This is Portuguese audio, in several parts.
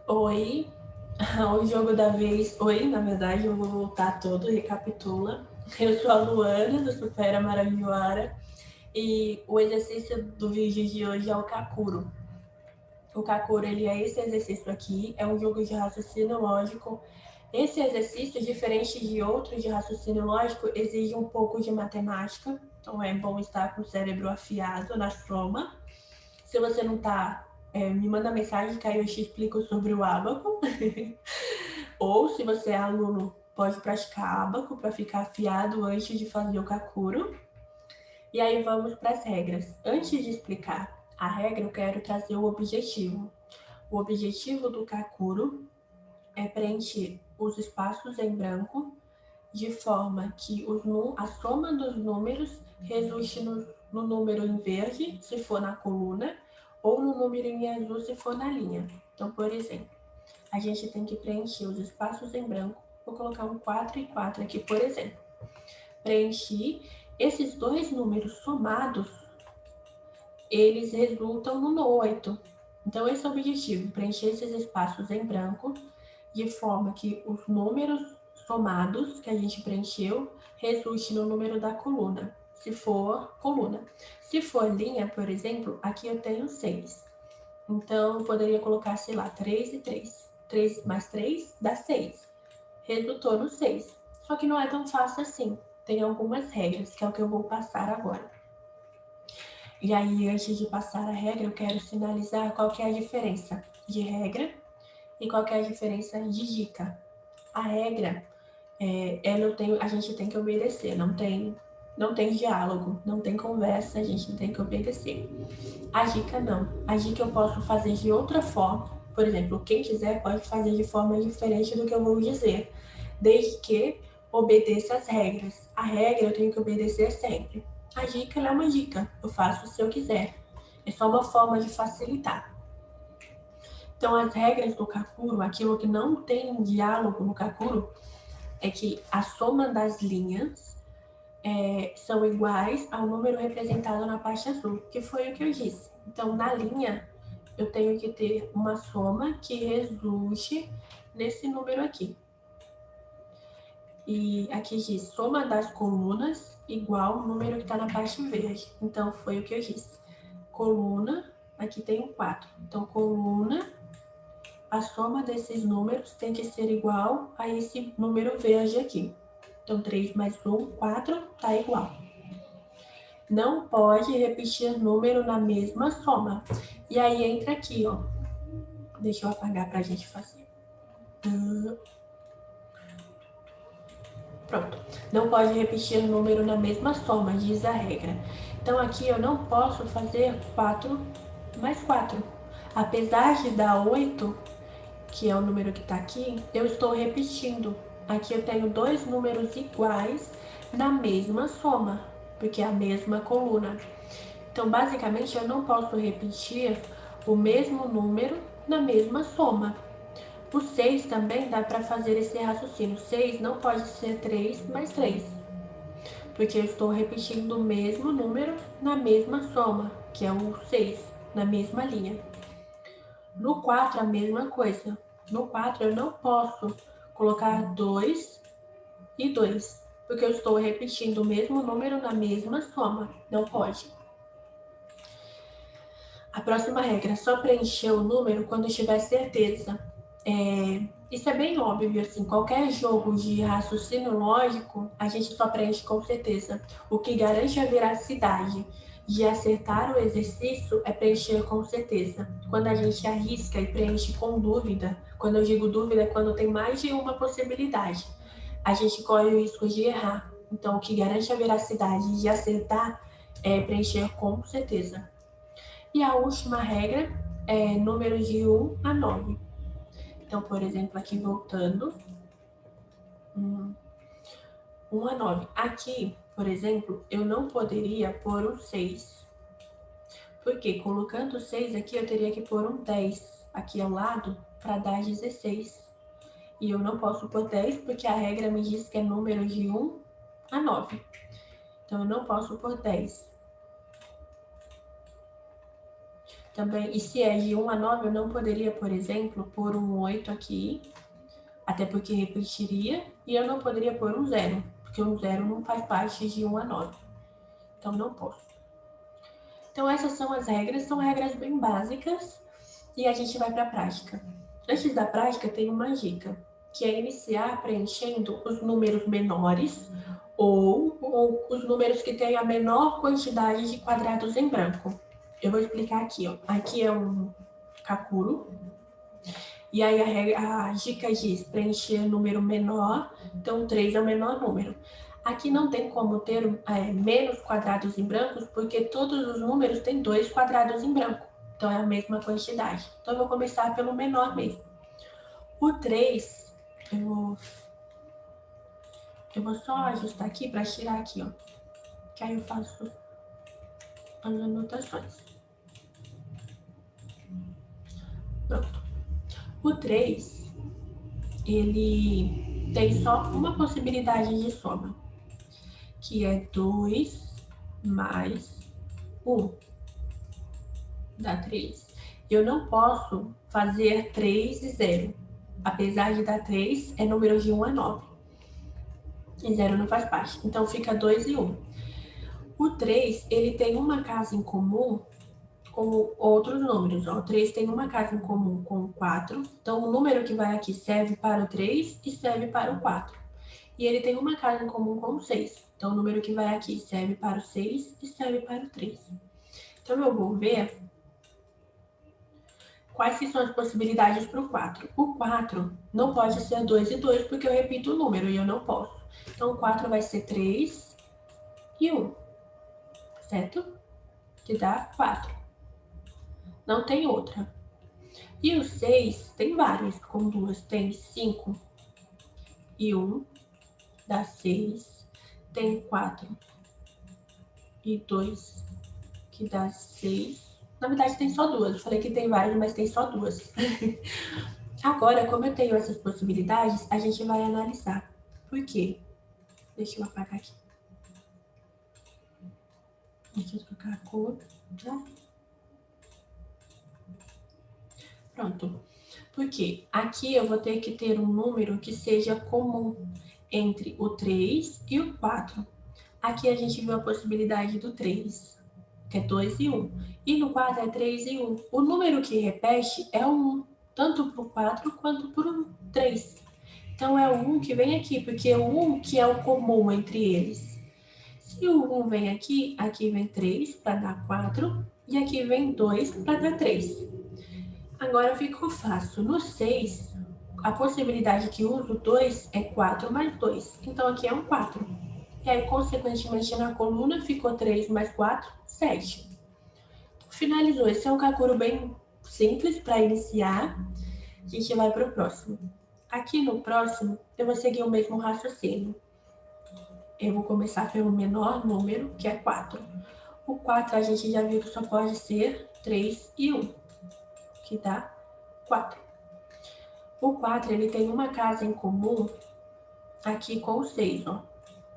Oi, o jogo da vez. Oi, na verdade, eu vou voltar todo, recapitula. Eu sou a Luana, do Supera Maravilhoara, e o exercício do vídeo de hoje é o Kakuro. O Kakuro, ele é esse exercício aqui, é um jogo de raciocínio lógico. Esse exercício, diferente de outros de raciocínio lógico, exige um pouco de matemática, então é bom estar com o cérebro afiado na soma. Se você não tá, me manda mensagem que aí eu te explico sobre o ábaco. Ou, se você é aluno, pode praticar ábaco para ficar afiado antes de fazer o Kakuro. E aí vamos para as regras. Antes de explicar a regra, eu quero trazer o objetivo. O objetivo do Kakuro é preencher os espaços em branco de forma que a soma dos números resulte no número em verde, se for na coluna, ou no número em azul, se for na linha. Então, por exemplo, a gente tem que preencher os espaços em branco. Vou colocar um 4 e 4 aqui, por exemplo. Preenchi. Esses dois números somados, eles resultam no 8. Então, esse é o objetivo, preencher esses espaços em branco, de forma que os números somados que a gente preencheu resulte no número da coluna, se for coluna. Se for linha, por exemplo, aqui eu tenho 6. Então, eu poderia colocar, sei lá, 3 e 3. 3 mais 3 dá 6. Resultou no 6. Só que não é tão fácil assim. Tem algumas regras, que é o que eu vou passar agora. E aí, antes de passar a regra, eu quero sinalizar qual que é a diferença de regra e qual que é a diferença de dica. A regra, a gente tem que obedecer, não tem diálogo, não tem conversa, a gente tem que obedecer. A dica não. A dica eu posso fazer de outra forma. Por exemplo, quem quiser pode fazer de forma diferente do que eu vou dizer, desde que obedeça as regras. A regra eu tenho que obedecer sempre. A dica é uma dica, eu faço se eu quiser. É só uma forma de facilitar. Então, as regras do Kakuro, aquilo que não tem diálogo no Kakuro, é que a soma das linhas são iguais ao número representado na parte azul, que foi o que eu disse. Então, na linha, eu tenho que ter uma soma que resulte nesse número aqui. E aqui diz soma das colunas igual o número que está na parte verde. Então, foi o que eu disse. Coluna, aqui tem um 4. Então, coluna, a soma desses números tem que ser igual a esse número verde aqui. Então, 3 mais 1, 4, tá igual. Não pode repetir número na mesma soma. E aí entra aqui, ó. Deixa eu apagar pra gente fazer. Pronto. Não pode repetir número na mesma soma, diz a regra. Então aqui eu não posso fazer 4 mais 4. Apesar de dar 8, que é o número que está aqui, eu estou repetindo. Aqui eu tenho dois números iguais na mesma soma, porque é a mesma coluna. Então, basicamente, eu não posso repetir o mesmo número na mesma soma. O 6 também dá para fazer esse raciocínio. 6 não pode ser 3 mais 3, porque eu estou repetindo o mesmo número na mesma soma, que é o 6, na mesma linha. No 4, a mesma coisa. No 4, eu não posso colocar 2 e 2, porque eu estou repetindo o mesmo número na mesma soma. Não pode. A próxima regra é só preencher o número quando tiver certeza. Isso é bem óbvio, assim, qualquer jogo de raciocínio lógico, a gente só preenche com certeza. O que garante a veracidade de acertar o exercício é preencher com certeza. Quando a gente arrisca e preenche com dúvida, quando eu digo dúvida é quando tem mais de uma possibilidade, a gente corre o risco de errar. Então, o que garante a veracidade de acertar é preencher com certeza. E a última regra é números de 1 a 9. Então, por exemplo, aqui voltando, 1 a 9. Aqui, por exemplo, eu não poderia pôr um 6. Porque colocando 6 aqui, eu teria que pôr um 10 aqui ao lado para dar 16. E eu não posso pôr 10 porque a regra me diz que é número de 1 a 9. Então, eu não posso pôr 10. também, e se é de 1 a 9, eu não poderia, por exemplo, pôr um 8 aqui, até porque repetiria, e eu não poderia pôr um 0, porque um 0 não faz parte de 1 a 9. Então, não posso. Então, essas são as regras, são regras bem básicas, e a gente vai para a prática. Antes da prática, tem uma dica, que é iniciar preenchendo os números menores ou os números que têm a menor quantidade de quadrados em branco. Eu vou explicar aqui, ó. Aqui é um kakuro, e aí a dica diz preencher número menor, então 3 é o menor número. Aqui não tem como ter menos quadrados em brancos, porque todos os números têm 2 quadrados em branco. Então é a mesma quantidade. Então eu vou começar pelo menor mesmo. O 3, eu vou só ajustar aqui para tirar aqui, ó. Que aí eu faço as anotações. Pronto. O 3, ele tem só uma possibilidade de soma, que é 2 mais 1, dá 3. Eu não posso fazer 3 e 0. Apesar de dar 3, é número de 1 a 9. E 0 não faz parte. Então, fica 2 e 1. O 3, ele tem uma casa em comum com outros números. Ó. O 3 tem uma casa em comum com o 4. Então, o número que vai aqui serve para o 3 e serve para o 4. E ele tem uma casa em comum com o 6. Então, o número que vai aqui serve para o 6 e serve para o 3. Então, eu vou ver quais são as possibilidades para o 4. O 4 não pode ser 2 e 2, porque eu repito o número e eu não posso. Então, o 4 vai ser 3 e 1, certo? Que dá 4. Não tem outra. E o 6 tem vários, com duas. Tem 5 e 1, dá 6. Tem 4 e 2, que dá 6. Na verdade, tem só duas. Eu falei que tem vários, mas tem só duas. Agora, como eu tenho essas possibilidades, a gente vai analisar. Por quê? Deixa eu apagar aqui. Deixa eu trocar a cor, tá? Pronto. Porque aqui eu vou ter que ter um número que seja comum entre o 3 e o 4. Aqui a gente viu a possibilidade do 3, que é 2 e 1. E no 4 é 3 e 1. O número que repete é o 1, tanto para o 4 quanto para o 3. Então é o 1 que vem aqui, porque é o 1 que é o comum entre eles. Se o 1 vem aqui, aqui vem 3 para dar 4 e aqui vem 2 para dar 3. Agora ficou fácil. No 6, a possibilidade que uso 2 é 4 mais 2. Então aqui é um 4. E aí, consequentemente, na coluna ficou 3 mais 4, 7. Finalizou. Esse é um kakuro bem simples para iniciar. A gente vai para o próximo. Aqui no próximo, eu vou seguir o mesmo raciocínio. Eu vou começar pelo menor número, que é 4. O 4 a gente já viu que só pode ser 3 e 1, que dá 4. O 4 ele tem uma casa em comum aqui com o 6, ó.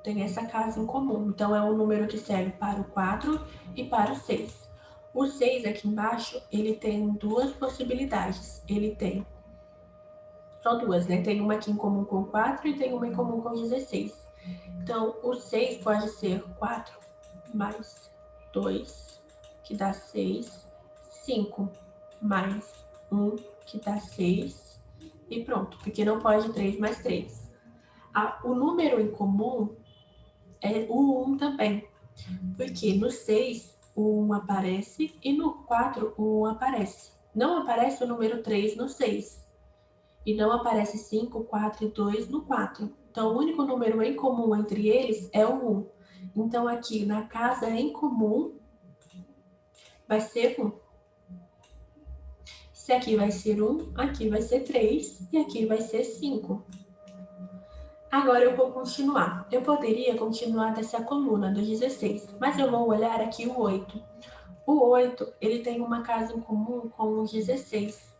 Tem essa casa em comum. Então, é um número que serve para o 4 e para o 6. O 6 aqui embaixo, ele tem duas possibilidades. Ele tem só duas, né? Tem uma aqui em comum com 4 e tem uma em comum com 16. Então, o 6 pode ser 4 mais 2, que dá 6. 5 mais 1, que dá 6. E pronto, porque não pode 3 mais 3. O número em comum é o 1 também, porque no 6 o 1 aparece e no 4 o 1 aparece. Não aparece o número 3 no 6 e não aparece 5, 4 e 2 no 4. Então, o único número em comum entre eles é o 1. Então, aqui na casa em comum vai ser 1. Se aqui vai ser 1, aqui vai ser 3 e aqui vai ser 5. Agora eu vou continuar. Eu poderia continuar dessa coluna do 16, mas eu vou olhar aqui o 8. O 8, ele tem uma casa em comum com o 16.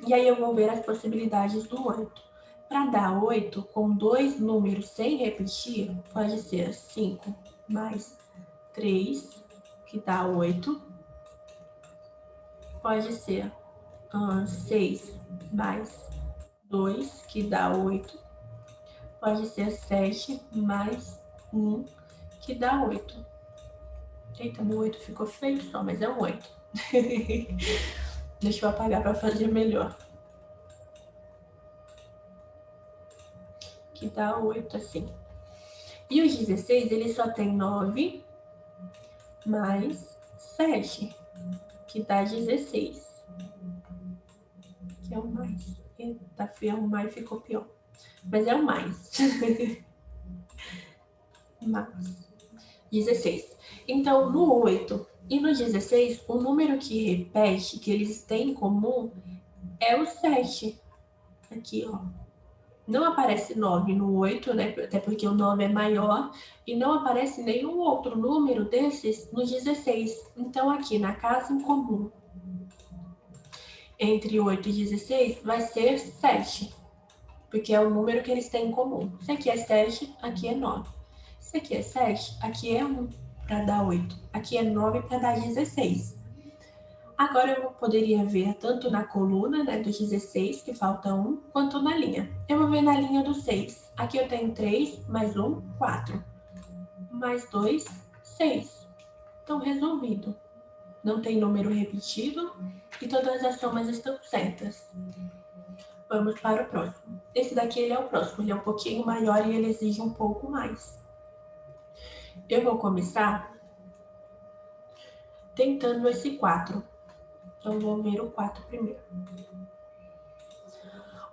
E aí eu vou ver as possibilidades do 8. Para dar 8 com dois números sem repetir, pode ser 5 mais 3, que dá 8. pode ser 6 mais 2, que dá 8. Pode ser 7 mais 1, que dá 8. Eita, meu 8 ficou feio só, mas é um 8. Deixa eu apagar para fazer melhor. Que dá 8 assim. E os 16, ele só tem 9 mais 7, que dá 16. Que é o mais. Eita, feio, o mais ficou pior. Mas é o mais. Mais 16. Então, no 8 e no 16, o número que repete, que eles têm em comum, é o 7. Aqui, ó. Não aparece 9 no 8, né? Até porque o 9 é maior. E não aparece nenhum outro número desses no 16. Então, aqui na casa em comum, entre 8 e 16, vai ser 7. Porque é o número que eles têm em comum. Se aqui é 7, aqui é 9. Se aqui é 7, aqui é 1 para dar 8. Aqui é 9 para dar 16. Agora eu poderia ver tanto na coluna, né, do 16, que falta 1, quanto na linha. Eu vou ver na linha do 6. Aqui eu tenho 3, mais 1, 4. Mais 2, 6. Então, resolvido. Não tem número repetido e todas as somas estão certas. Vamos para o próximo. Esse daqui ele é o próximo, ele é um pouquinho maior e ele exige um pouco mais. Eu vou começar tentando esse 4. Então, vou ver o 4 primeiro.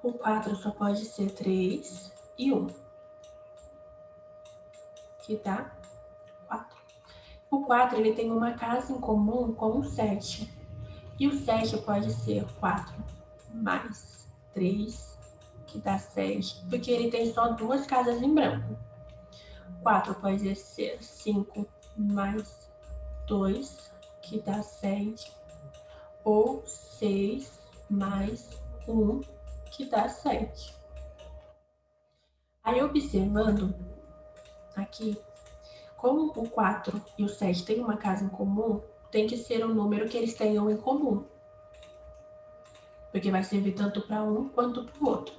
O 4 só pode ser 3 e 1. Que dá 4. O 4 ele tem uma casa em comum com o 7. E o 7 pode ser 4 mais 3, que dá 7, porque ele tem só duas casas em branco. 4 pode ser 5 mais 2, que dá 7, ou 6 mais 1, que dá 7. Aí, observando aqui, como o 4 e o 7 têm uma casa em comum, tem que ser um número que eles tenham em comum. Porque vai servir tanto para um quanto para o outro.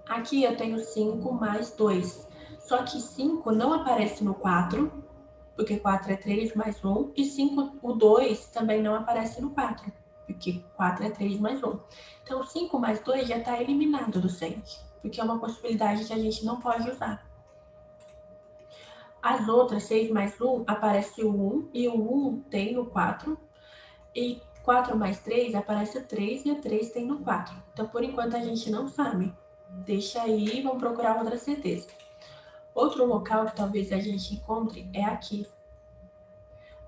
Aqui eu tenho 5 mais 2. Só que 5 não aparece no 4, porque 4 é 3 mais 1. E 5, o 2 também não aparece no 4, porque 4 é 3 mais 1. Então, 5 mais 2 já está eliminado do 7, porque é uma possibilidade que a gente não pode usar. As outras, 6 mais 1, aparece o 1, e o 1 tem no 4. E 4 mais 3 aparece o 3 e o 3 tem no 4. Então, por enquanto, a gente não sabe. Deixa aí e vamos procurar outra certeza. Outro local que talvez a gente encontre é aqui.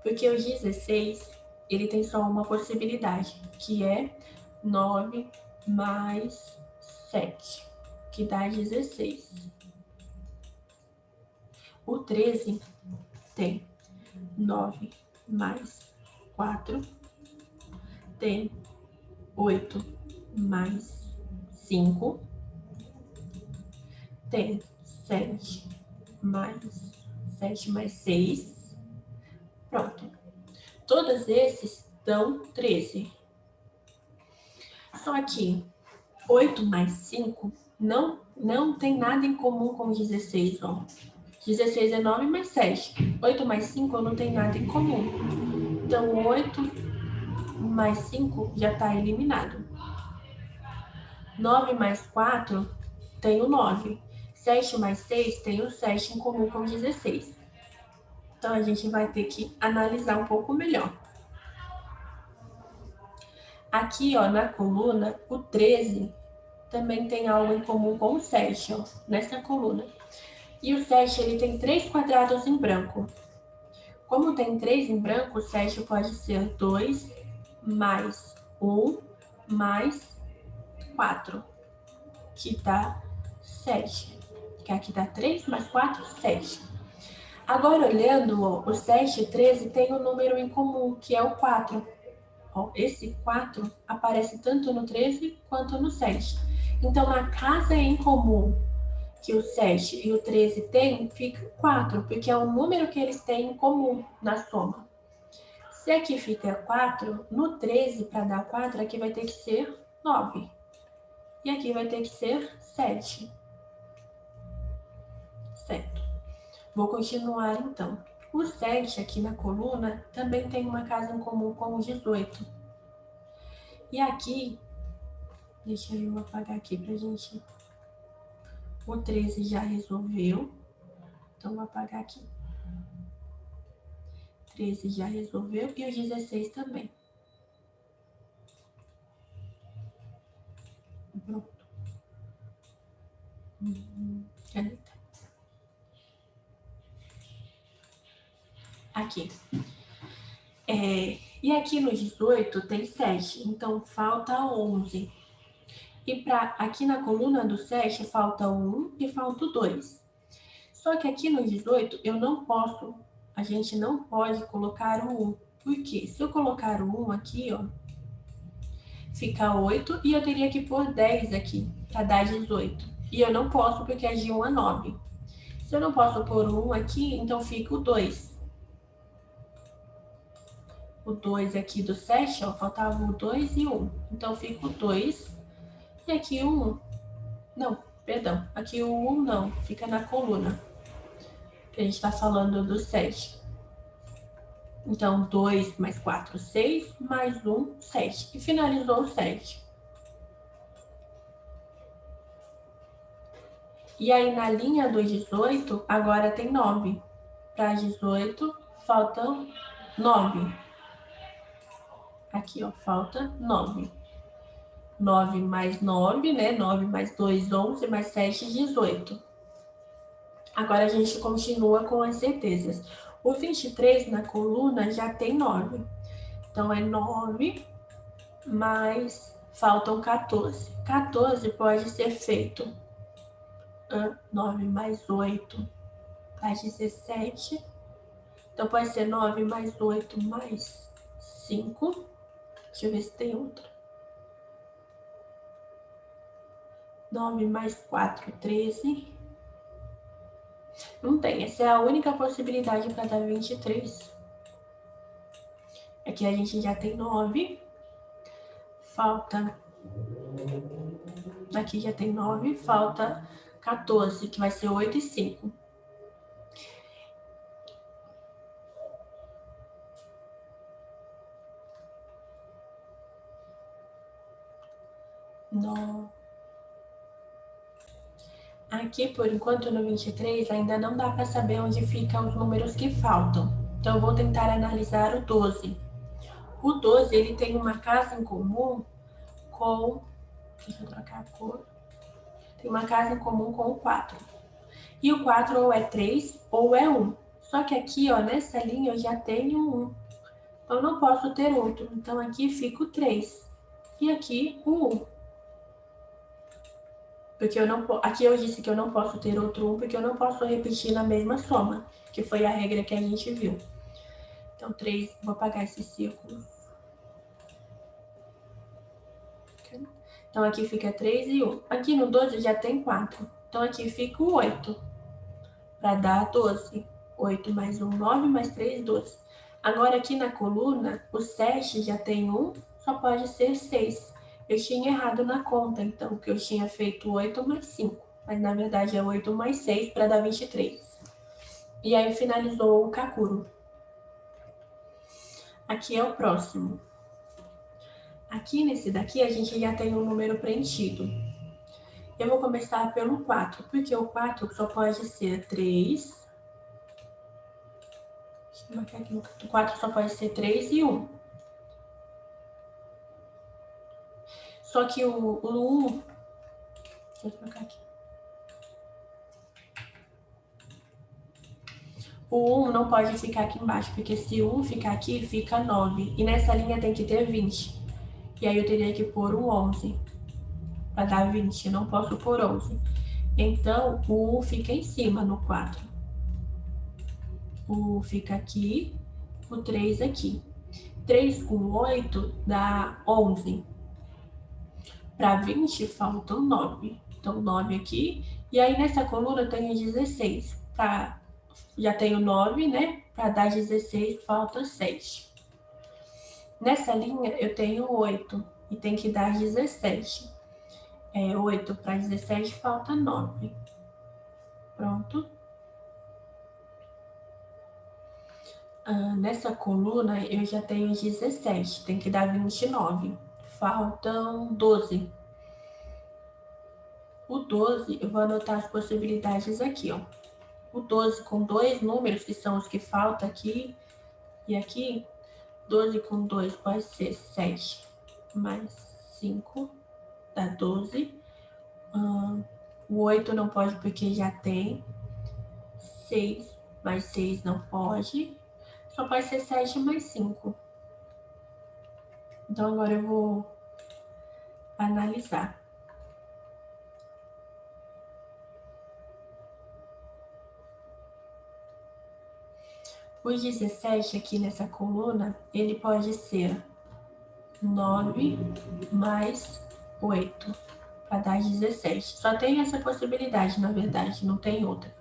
Porque o 16, ele tem só uma possibilidade, que é 9 mais 7, que dá 16. O 13 tem 9 mais 4, tem 8 mais 5, tem 7 mais 6. Pronto. Todos esses dão 13. Só que 8 mais 5 não tem nada em comum com 16, ó. 16 é 9 mais 7. 8 mais 5 não tem nada em comum. Então, 8 mais 5 já está eliminado. 9 mais 4 tem o 9. 7 mais 6 tem o 7 em comum com 16. Então, a gente vai ter que analisar um pouco melhor. Aqui, ó, na coluna, o 13 também tem algo em comum com o 7, ó, nessa coluna. E o 7, ele tem 3 quadrados em branco. Como tem 3 em branco, o 7 pode ser 2 mais 1 mais 4, que dá 7. Que aqui dá 3 mais 4, 7. Agora, olhando, ó, o 7 e 13 tem um número em comum, que é o 4. Ó, esse 4 aparece tanto no 13 quanto no 7. Então, na casa em comum que o 7 e o 13 têm, fica 4, porque é o número que eles têm em comum na soma. Se aqui fica 4, no 13, para dar 4, aqui vai ter que ser 9. E aqui vai ter que ser 7. Certo. Vou continuar, então. O 7 aqui na coluna também tem uma casa em comum com o 18. E aqui, deixa eu apagar aqui pra gente... O 13 já resolveu. Então, vou apagar aqui. 13 já resolveu e o 16 também. Pronto. Caneta. Aqui. E aqui no 18 tem 7, então falta 11. E aqui na coluna do 7 falta 1 e falta 2. Só que aqui no 18 eu não posso, a gente não pode colocar o 1. Por quê? Se eu colocar o 1 aqui, ó, fica 8 e eu teria que pôr 10 aqui para dar 18. E eu não posso porque é de 1 a 9. Se eu não posso pôr o 1 aqui, então fica o 2. O 2 aqui do 7, ó, faltava o 2 e 1. Então fica o 2 e aqui o 1. Não, perdão, aqui o 1 não, fica na coluna. Que a gente está falando do 7. Então, 2 mais 4, 6, mais 1, 7. E finalizou o 7. E aí, na linha do 18, agora tem 9. Para 18, faltam 9. Aqui, ó, falta 9. 9 mais 9, né? 9 mais 2, 11, mais 7, 18. Agora a gente continua com as certezas. O 23 na coluna já tem 9. Então, é 9 mais... faltam 14. 14 pode ser feito 9 mais 8 dá 17. Então, pode ser 9 mais 8 mais 5. Deixa eu ver se tem outra. 9 mais 4, 13. Não tem, essa é a única possibilidade para dar 23. Aqui a gente já tem 9. Falta... Aqui já tem 9, falta 14, que vai ser 8 e 5. No... Aqui, por enquanto, no 23, ainda não dá para saber onde ficam os números que faltam. Então, eu vou tentar analisar o 12. O 12, ele tem uma casa em comum com... Deixa eu trocar a cor. Tem uma casa em comum com o 4. E o 4 ou é 3 ou é 1. Só que aqui, ó, nessa linha eu já tenho 1. Então, eu não posso ter outro. Então, aqui fica o 3. E aqui o 1. Porque eu não, aqui eu disse que eu não posso ter outro 1, porque eu não posso repetir na mesma soma, que foi a regra que a gente viu. Então, 3, vou apagar esse círculo. Então, aqui fica 3 e 1. Aqui no 12 já tem 4. Então, aqui fica o 8, para dar 12. 8 mais 1, 9, mais 3, 12. Agora, aqui na coluna, o 7 já tem 1, só pode ser 6. Eu tinha errado na conta, então, que eu tinha feito 8 mais 5. Mas, na verdade, é 8 mais 6 para dar 23. E aí, finalizou o Kakuro. Aqui é o próximo. Aqui nesse daqui, a gente já tem um número preenchido. Eu vou começar pelo 4, porque o 4 só pode ser 3. Deixa eu marcar aqui. O 4 só pode ser 3 e 1. Só que o 1... Deixa eu trocar aqui. O 1 não pode ficar aqui embaixo, porque se o 1 ficar aqui, fica 9. E nessa linha tem que ter 20. E aí eu teria que pôr um 11 para dar 20. Eu não posso pôr 11. Então, o 1 fica em cima no 4. O 1 fica aqui, o 3 aqui. 3 com 8 dá 11. Para 20, faltam 9. Então, 9 aqui. E aí, nessa coluna, eu tenho 16. Já tenho 9, né? Para dar 16, falta 7. Nessa linha, eu tenho 8 e tem que dar 17. 8 para 17 falta 9. Pronto. Nessa coluna, eu já tenho 17, tem que dar 29. Faltam 12. O 12, eu vou anotar as possibilidades aqui, ó. O 12 com dois números, que são os que faltam aqui e aqui. 12 com 2 pode ser 7 mais 5, dá 12. O 8 não pode porque já tem. 6 mais 6 não pode. Só pode ser 7 mais 5. Então, agora eu vou analisar. O 17 aqui nessa coluna, ele pode ser 9 mais 8, para dar 17. Só tem essa possibilidade, na verdade, não tem outra.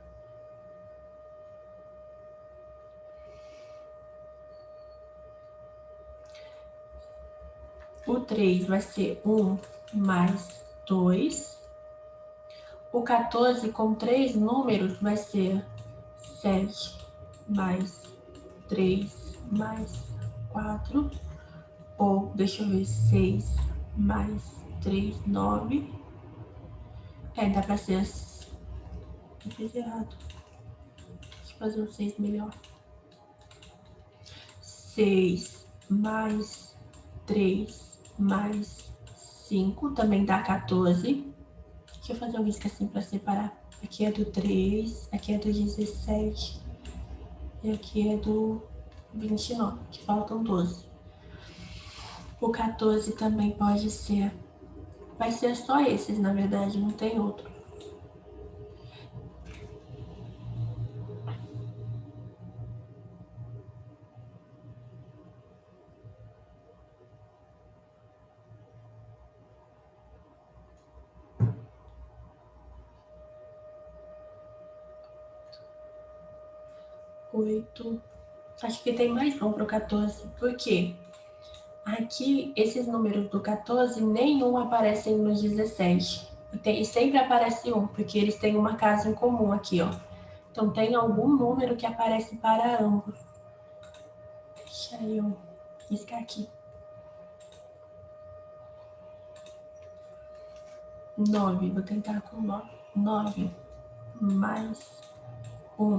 O 3 vai ser 1 mais 2. O 14 com 3 números vai ser 7 mais 3 mais 4. Ou, deixa eu ver, 6 mais 3, 9. Dá pra ser. Eu fiz errado. Deixa eu fazer um 6 melhor. 6 mais 3 mais 5 também dá 14. Deixa eu fazer um risco assim pra separar. Aqui é do 3, aqui é do 17 e aqui é do 29, que faltam 12. O 14 também pode ser. Vai ser só esses, na verdade, não tem outro. Oito. Acho que tem mais um pro 14. Por quê? Aqui, esses números do 14, nenhum aparecem no 17. E sempre aparece um, porque eles têm uma casa em comum aqui, ó. Então, tem algum número que aparece para ambos. Deixa eu riscar aqui. 9, vou tentar com 9. 9 mais 1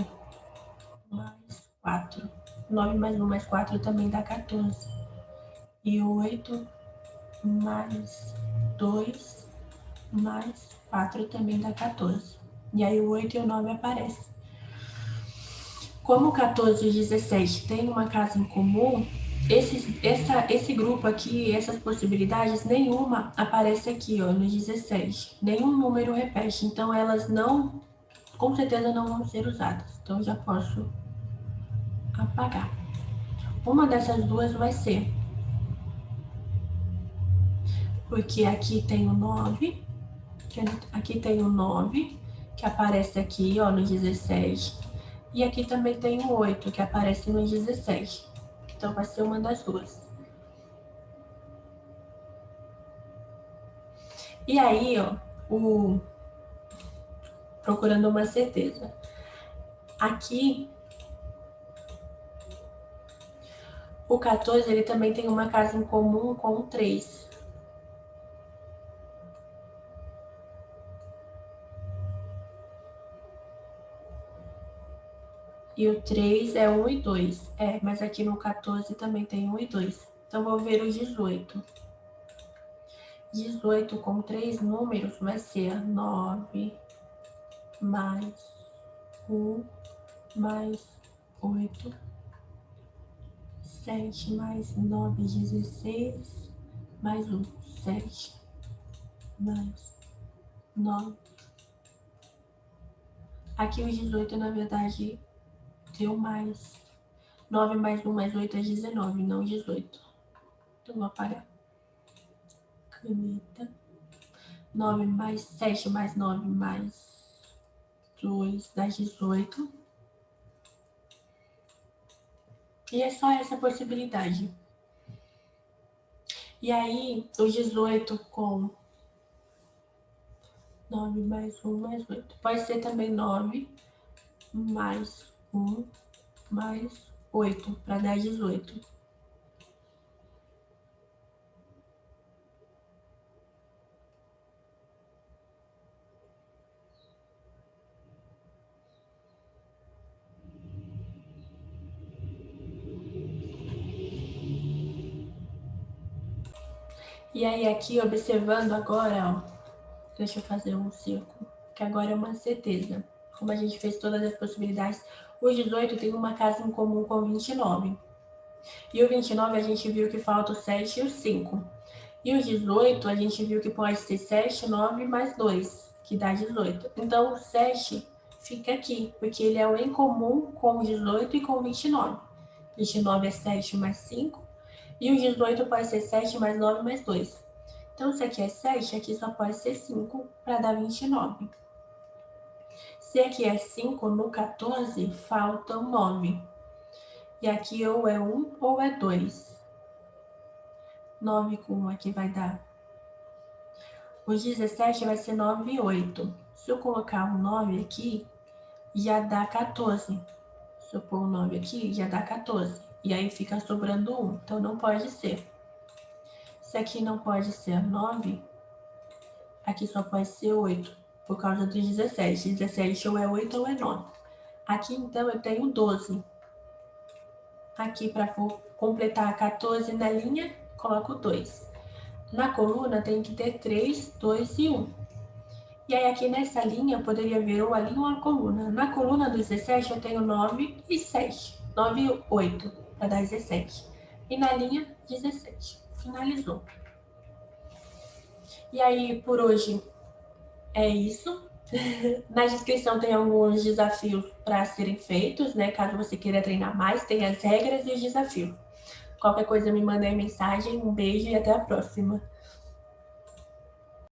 mais 4. 9 mais 1 mais 4 também dá 14. E 8 mais 2 mais 4 também dá 14. E aí o 8 e o 9 aparecem. Como o 14 e o 17 tem uma casa em comum, esse grupo aqui, essas possibilidades, nenhuma aparece aqui, ó, no 17. Nenhum número repete, então elas não, com certeza não vão ser usadas. Então já posso apagar. Uma dessas duas vai ser, porque aqui tem o 9, aqui tem o 9, que aparece aqui, ó, no 17. E aqui também tem o 8, que aparece no 17. Então, vai ser uma das duas. E aí, ó, procurando uma certeza. Aqui, o 14, ele também tem uma casa em comum com o 3. E o 3 é 1 e 2. Mas aqui no 14 também tem 1 e 2. Então, vou ver o 18. 18 com 3 números vai ser 9 mais 1 mais 8, 7 mais 9, 16, mais 1, 7 mais 9. Aqui o 18, na verdade, deu mais. 9 mais 1 mais 8 é 19, não 18. Então, vou apagar. Caneta. 9 mais 7 mais 9 mais 2 dá 18. E é só essa possibilidade. E aí, o 18 com 9 mais 1 mais 8. Pode ser também 9 mais 1 mais 8, para dar 18. E aí, aqui, observando agora, ó, deixa eu fazer um círculo, que agora é uma certeza. Como a gente fez todas as possibilidades, o 18 tem uma casa em comum com o 29. E o 29 a gente viu que falta o 7 e o 5. E o 18 a gente viu que pode ser 7, 9 mais 2, que dá 18. Então, o 7 fica aqui, porque ele é o em comum com o 18 e com o 29. 29 é 7 mais 5. E o 18 pode ser 7 mais 9 mais 2. Então, se aqui é 7, aqui só pode ser 5 para dar 29. Se aqui é 5, no 14 faltam 9. E aqui ou é 1 ou é 2. 9 com 1 aqui vai dar. O 17 vai ser 9 e 8. Se eu colocar um 9 aqui, já dá 14. Se eu pôr um 9 aqui, já dá 14. E aí fica sobrando 1. Então não pode ser. Se aqui não pode ser 9, aqui só pode ser 8, por causa do 17. 17 ou é 8 ou é 9. Aqui então eu tenho 12. Aqui para completar 14 na linha, coloco 2. Na coluna tem que ter 3, 2 e 1. E aí aqui nessa linha poderia ver ou a linha ou a coluna. Na coluna do 17 eu tenho 9 e 7. 9 e 8 para dar 17. E na linha 17. Finalizou. E aí por hoje é isso. Na descrição tem alguns desafios para serem feitos, né? Caso você queira treinar mais, tem as regras e os desafios. Qualquer coisa me manda aí mensagem. Um beijo e até a próxima.